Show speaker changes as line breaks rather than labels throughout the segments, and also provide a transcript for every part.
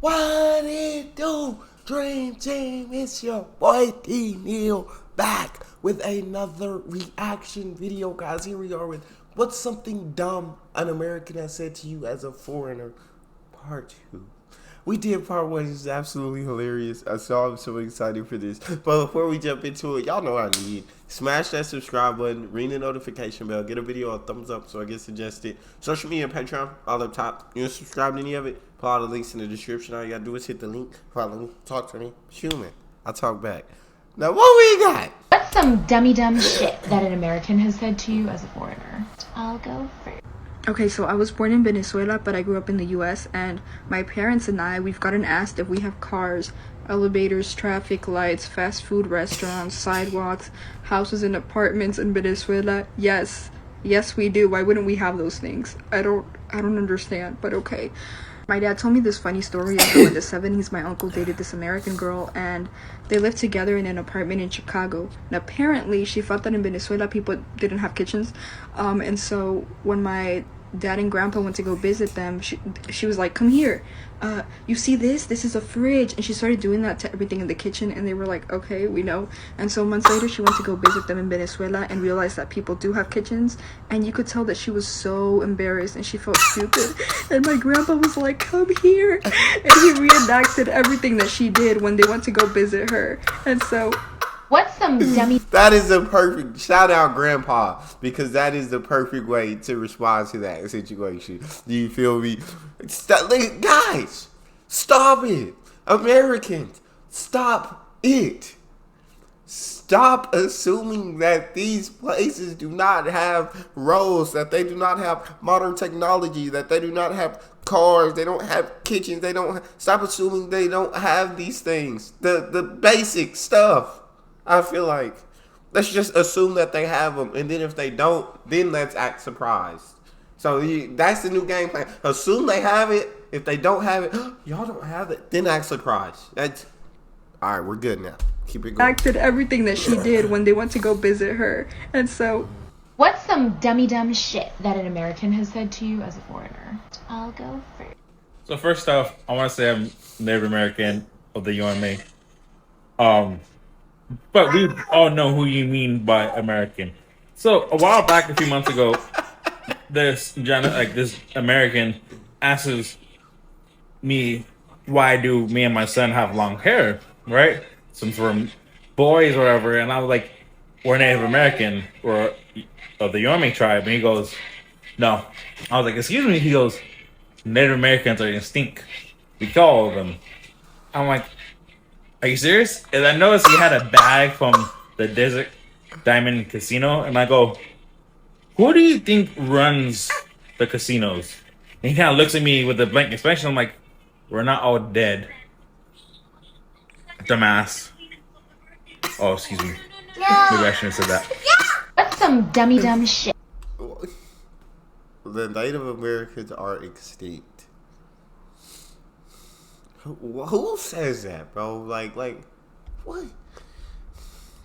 What it do? Dream Team, it's your boy D Neal back with another reaction video, guys. Here we are with what's something dumb an American has said to you as a foreigner, part 2. We did part 1, it's absolutely hilarious. I'm so excited for this. But before we jump into it, y'all know what I need. Smash that subscribe button, ring the notification bell, get a video a thumbs up so I get suggested. Social media and Patreon, all up top. You don't subscribe to any of it? Put all the links in the description. All you gotta do is hit the link, follow me, talk to me. Human. I talk back. Now what we got?
What's some dummy dumb shit that an American has said to you as a foreigner? I'll go first.
Okay, so I was born in Venezuela, but I grew up in the US, and my parents and we've gotten asked if we have cars, elevators, traffic lights, fast food restaurants, sidewalks, houses and apartments in Venezuela. Yes, we do. Why wouldn't we have those things? I don't understand, but okay. My dad told me this funny story of how in the 70s my uncle dated this American girl, and they lived together in an apartment in Chicago. And apparently she thought that in Venezuela people didn't have kitchens, and so when my dad and grandpa went to go visit them, she was like, come here, you see this is a fridge, and she started doing that to everything in the kitchen, and they were like, okay, we know. And so months later she went to go visit them in Venezuela and realized that people do have kitchens, and you could tell that she was so embarrassed and she felt stupid. And my grandpa was like, come here, and he reenacted everything that she did when they went to go visit her. And so
What's some dummy?
That is a perfect shout out, Grandpa, because that is the perfect way to respond to that situation. Do you feel me? Guys, stop it. Americans, stop it. Stop assuming that these places do not have roads, that they do not have modern technology, that they do not have cars, they don't have kitchens, stop assuming they don't have these things. The basic stuff. I feel like let's just assume that they have them, and then if they don't, then let's act surprised. So that's the new game plan. Assume they have it. If they don't have it, y'all don't have it, then act surprised. That's all right. We're good now. Keep it going.
Acted everything that she did when they went to go visit her. And so
What's some dummy dumb shit that an American has said to you as a foreigner? I'll go first.
So first off, I want to say I'm Native American of the UMA. But we all know who you mean by American. So a while back, a few months ago, this American asks me, why do me and my son have long hair, right? Since we're boys or whatever. And I was like, we're Native American, or of the Yomi tribe. And he goes, no. I was like, excuse me? He goes, Native Americans are extinct. We call them. I'm like, are you serious? And I noticed he had a bag from the Desert Diamond Casino. And I go, who do you think runs the casinos? And he kind of looks at me with a blank expression. I'm like, we're not all dead. Dumbass. Oh, excuse me. Maybe I shouldn't have said that.
What's some dummy dumb shit?
The Native Americans are extinct. Who says that, bro? Like, what?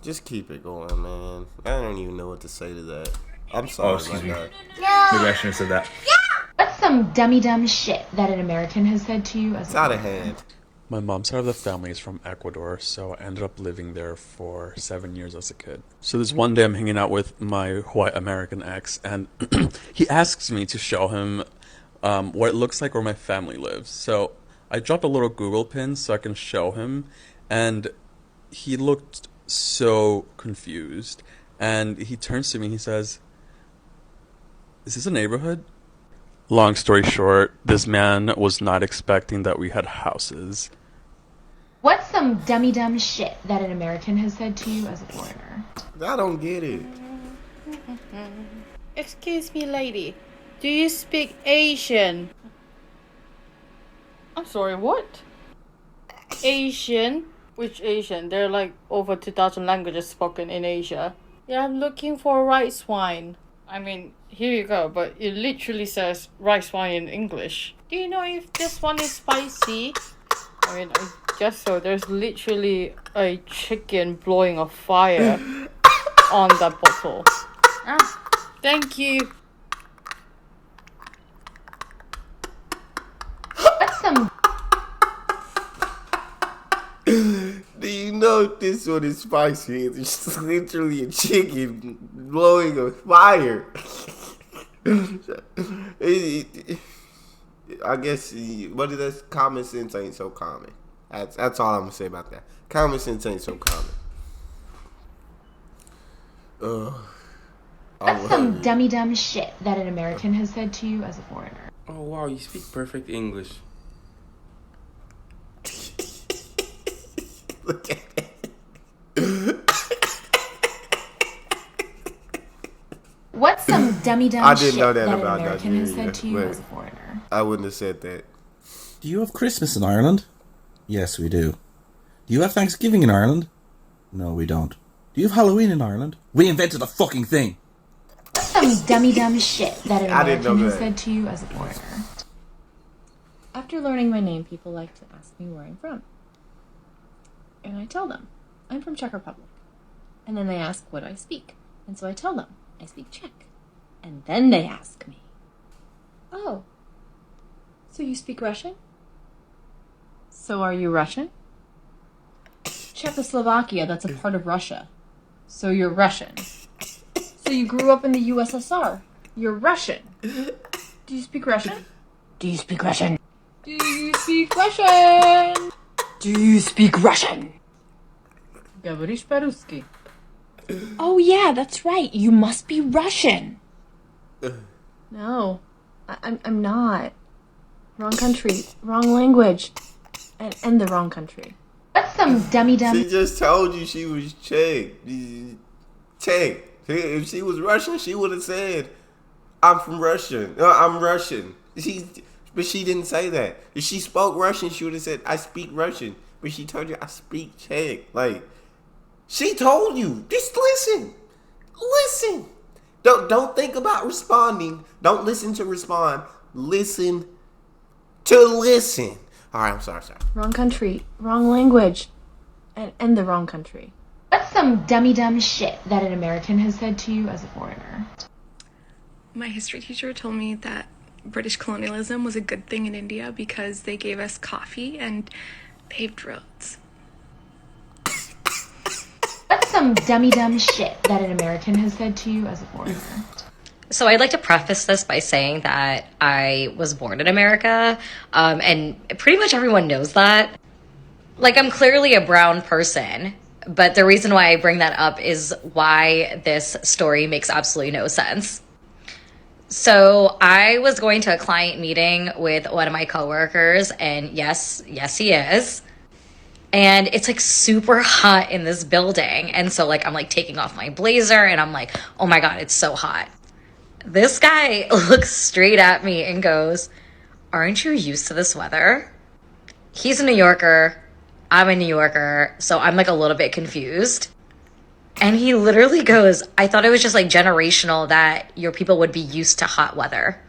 Just keep it going, man. I don't even know what to say to that. I'm sorry.
Oh, excuse me.
God.
Maybe I shouldn't have said that.
What's some dummy dumb shit that an American has said to you as
It's
a
out of
foreigner?
hand.
My mom's side of the family is from Ecuador, so I ended up living there for 7 years as a kid. So this one day I'm hanging out with my white American ex, and he asks me to show him what it looks like where my family lives. So I dropped a little Google pin so I can show him, and he looked so confused. And he turns to me and he says, is this a neighborhood? Long story short, this man was not expecting that we had houses.
What's some dummy dumb shit that an American has said to you as a foreigner?
I don't get it.
Excuse me, lady. Do you speak Asian? I'm sorry, what? Asian? Which Asian? There are like over 2,000 languages spoken in Asia. Yeah, I'm looking for rice wine. I mean, here you go, but it literally says rice wine in English. Do you know if this one is spicy? I mean, I guess so. There's literally a chicken blowing a fire on that bottle. Ah, thank you.
What's some
know if this one is spicy. It's literally a chicken blowing a fire. I guess what is that? Common sense ain't so common. That's all I'm gonna say about that. Common sense ain't so common.
That's some dumb shit that an American has said to you as a foreigner.
Oh wow, you speak perfect English.
Look at it.
What's some dumb
I didn't
shit
know that
that
about
an American has
Nigeria,
said to you
but
as a foreigner?
I wouldn't have said that.
Do you have Christmas in Ireland? Yes, we do. Do you have Thanksgiving in Ireland? No, we don't. Do you have Halloween in Ireland? We invented the fucking thing!
What's some dumb shit that an
I didn't know
American has
that.
said to you as a foreigner?
After learning my name, people like to ask me where I'm from. And I tell them, I'm from Czech Republic. And then they ask what I speak. And so I tell them, I speak Czech. And then they ask me, oh, so you speak Russian? So are you Russian? Czechoslovakia, that's a part of Russia. So you're Russian. So you grew up in the USSR. You're Russian. Do you speak Russian? Do you speak Russian? Do you speak Russian? Do you speak Russian? Говоришь по-русски. Oh yeah, that's right. You must be Russian. No, I'm not. Wrong country, wrong language, and the wrong country.
What's some dumb?
She just told you she was Czech. Czech. If she was Russian, she would have said, "I'm from Russia. No, I'm Russian." But she didn't say that. If she spoke Russian, she would have said, "I speak Russian." But she told you, "I speak Czech." Like, she told you. Just listen. Listen. Don't think about responding. Don't listen to respond. Listen to listen. All right, I'm sorry.
Wrong country, wrong language, and the wrong country.
What's some dumb shit that an American has said to you as a foreigner?
My history teacher told me that British colonialism was a good thing in India because they gave us coffee and paved roads.
What's some dumb shit that an American has said to you as a foreigner?
So I'd like to preface this by saying that I was born in America, and pretty much everyone knows that. Like, I'm clearly a brown person, but the reason why I bring that up is why this story makes absolutely no sense. So I was going to a client meeting with one of my coworkers, and yes, he is. And it's like super hot in this building. And so like I'm like taking off my blazer and I'm like, oh my God, it's so hot. This guy looks straight at me and goes, aren't you used to this weather? He's a New Yorker. I'm a New Yorker. So I'm like a little bit confused. And he literally goes, I thought it was just like generational that your people would be used to hot weather.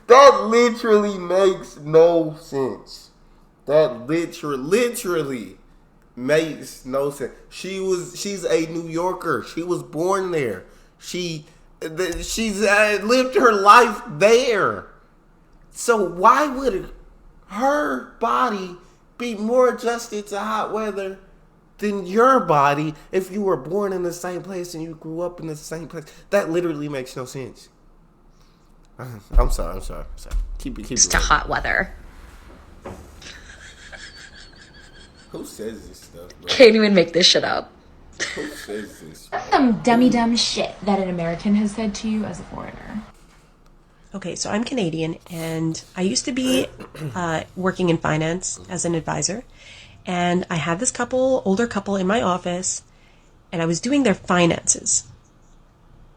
That literally makes no sense. That literally makes no sense. She's a New Yorker. She was born there. She's lived her life there. So why would her body be more adjusted to hot weather than your body if you were born in the same place and you grew up in the same place? That literally makes no sense. I'm sorry. Keep it
To hot weather.
Who says this stuff, bro?
Can't even make this shit up.
Who says this?
What's some dumb shit that an American has said to you as a foreigner?
Okay, so I'm Canadian, and I used to be working in finance as an advisor, and I had this older couple in my office, and I was doing their finances.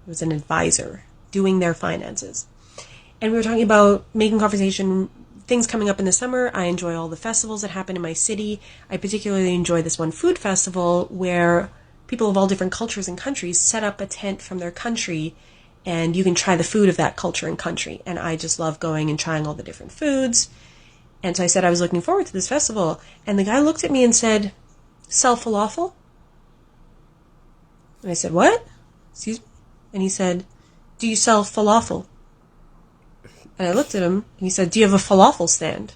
I was an advisor doing their finances. And we were talking about making conversation, things coming up in the summer. I enjoy all the festivals that happen in my city. I particularly enjoy this one food festival where people of all different cultures and countries set up a tent from their country and you can try the food of that culture and country. And I just love going and trying all the different foods. And so I said I was looking forward to this festival. And the guy looked at me and said, sell falafel? And I said, what? Excuse me? And he said, do you sell falafel? And I looked at him, and he said, "Do you have a falafel stand?"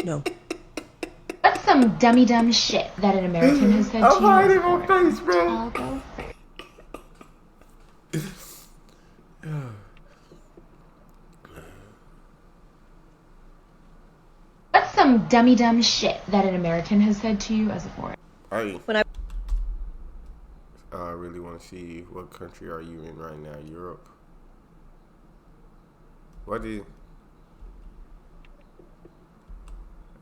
No.
What's some dumb shit that an American has said to you?
I'm hiding my face, bro.
I'll go first. What's some dumb shit that an American has said to you as a foreigner?
I really want to see what country are you in right now? Europe? What did...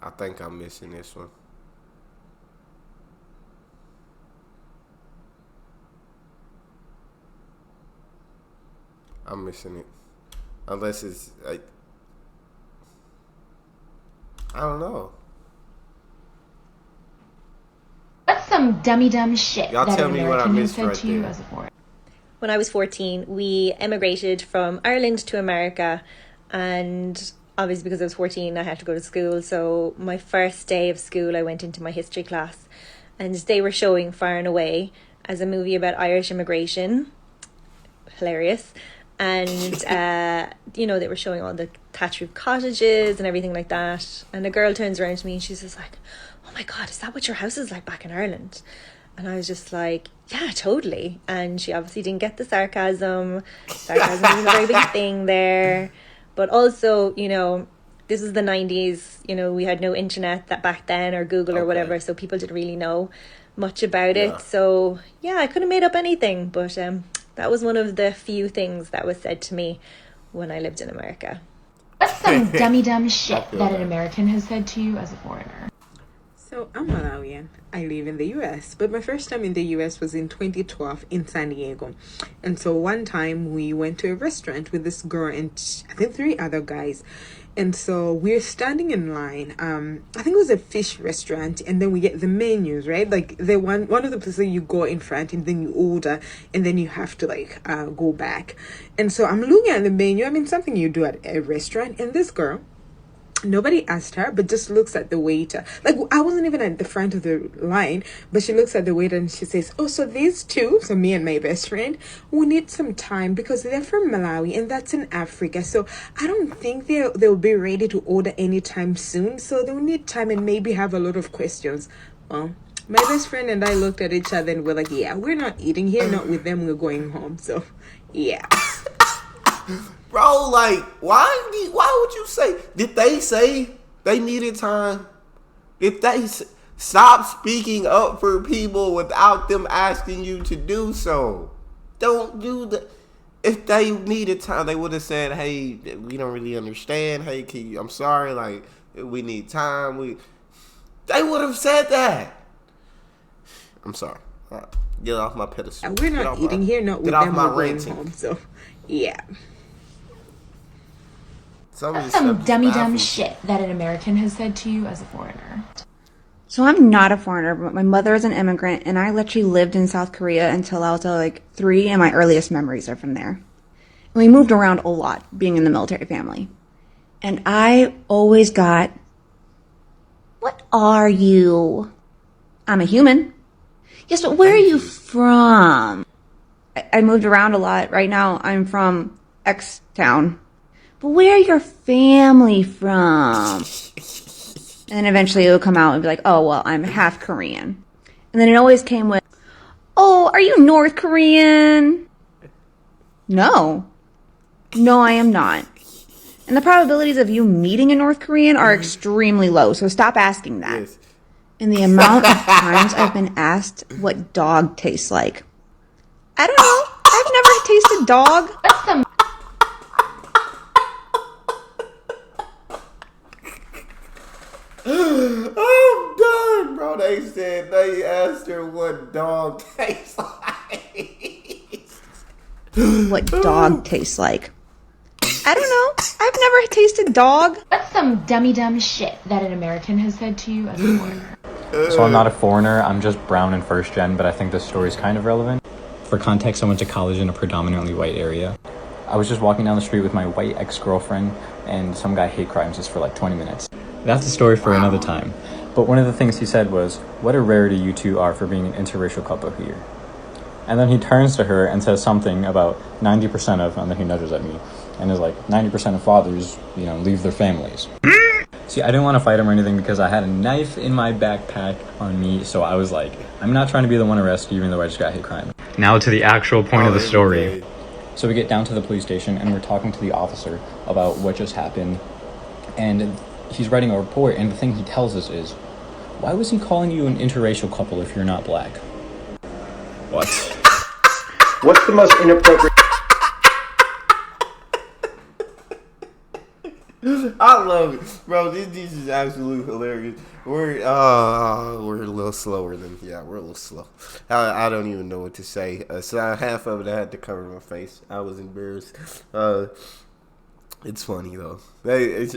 I think I'm missing this one. I'm missing it. Unless it's like... I don't know.
What's some dumb shit
Y'all
that
tell
an
me what I
American has
missed
said
right
to you
there.
as a foreigner?
When I was 14, we emigrated from Ireland to America, and obviously because I was 14, I had to go to school. So my first day of school, I went into my history class, and they were showing Far and Away as a movie about Irish immigration. Hilarious. And, you know, they were showing all the thatch roof cottages and everything like that. And a girl turns around to me and she's just like, "Oh my God, is that what your house is like back in Ireland?" And I was just like, "Yeah, totally." And she obviously didn't get the sarcasm. Sarcasm was a very big thing there. But also, you know, this is the 90s. You know, we had no internet that back then or Google or whatever. So people didn't really know much about it. So, yeah, I could have made up anything. But that was one of the few things that was said to me when I lived in America.
What's some dumb shit that an American has said to you as a foreigner?
So I'm Malawian. I live in the US, but my first time in the US was in 2012 in San Diego. And so one time we went to a restaurant with this girl and I think 3 other guys. And so we're standing in line. I think it was a fish restaurant, and then we get the menus, right? Like the one of the places you go in front and then you order, and then you have to like go back. And so I'm looking at the menu. I mean, something you do at a restaurant, and this girl, nobody asked her, but just looks at the waiter. Like, I wasn't even at the front of the line, but she looks at the waiter and she says, "Oh, so these two," so me and my best friend, "we need some time because they're from Malawi and that's in Africa. So I don't think they'll be ready to order anytime soon. So they'll need time and maybe have a lot of questions." Well, my best friend and I looked at each other and we're like, "Yeah, we're not eating here, not with them. We're going home." So, yeah.
Bro, like, why would you say? Did they say they needed time? Did they stop speaking up for people without them asking you to do so? Don't do that. If they needed time, they would have said, "Hey, we don't really understand. Hey, I'm sorry. Like, we need time." They would have said that. I'm sorry. All right, get off my pedestal.
We're not eating here, not with them. We're going home. So, yeah.
What's some dumb shit that an American has said to you as a foreigner?
So I'm not a foreigner, but my mother is an immigrant, and I literally lived in South Korea until I was like 3, and my earliest memories are from there. And we moved around a lot, being in the military family. And I always got, "What are you?" "I'm a human." "Yes, but where are you from?" I moved around a lot. Right now, I'm from X town. "But where are your family from?" And then eventually it would come out and be like, "Oh, well, I'm half Korean." And then it always came with, "Oh, are you North Korean?" No, I am not. And the probabilities of you meeting a North Korean are extremely low, so stop asking that.
Yes.
And the amount of times I've been asked what dog tastes like. I don't know. I've never tasted dog.
What's some
I'm done, bro. They asked her what dog tastes like.
What dog tastes like. I don't know. I've never tasted dog.
What's some dumb shit that an American has said to you as a foreigner?
So I'm not a foreigner, I'm just brown and first gen, but I think this story is kind of relevant. For context, I went to college in a predominantly white area. I was just walking down the street with my white ex-girlfriend, and some guy hate crimes us for like 20 minutes. That's a story for another time. But one of the things he said was, "What a rarity you two are for being an interracial couple here." And then he turns to her and says something about 90% of, and then he nudges at me and is like, 90% of fathers, leave their families. See, I didn't want to fight him or anything because I had a knife in my backpack on me, so I was like, I'm not trying to be the one arrested even though I just got hate crime. Now to the actual point of the story. So we get down to the police station and we're talking to the officer about what just happened, and he's writing a report, and the thing he tells us is, why was he calling you an interracial couple if you're not black?
What? What's the most inappropriate?
I love it, bro. This is absolutely hilarious. We're a little slower than we're a little slow. I don't even know what to say. So half of it I had to cover my face. I was embarrassed. It's funny though.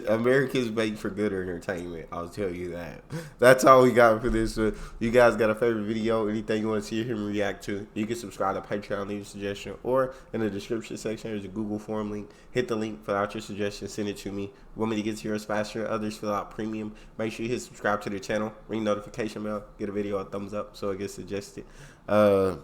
America's made for good entertainment. I'll tell you that. That's all we got for this. You guys got a favorite video? Anything you want to see him react to? You can subscribe to Patreon, leave a suggestion, or in the description section there's a Google form link. Hit the link, fill out your suggestion, send it to me. Want me to get to yours faster? Others fill out premium. Make sure you hit subscribe to the channel, ring notification bell, get a video a thumbs up so it gets suggested. But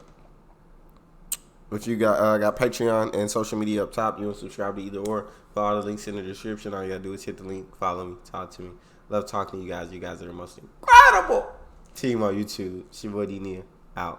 you got Patreon and social media up top. You want to subscribe to either or. Follow the links in the description. All you gotta do is hit the link, follow me, talk to me. Love talking to you guys. You guys are the most incredible team on YouTube. It's your boy Neal, out.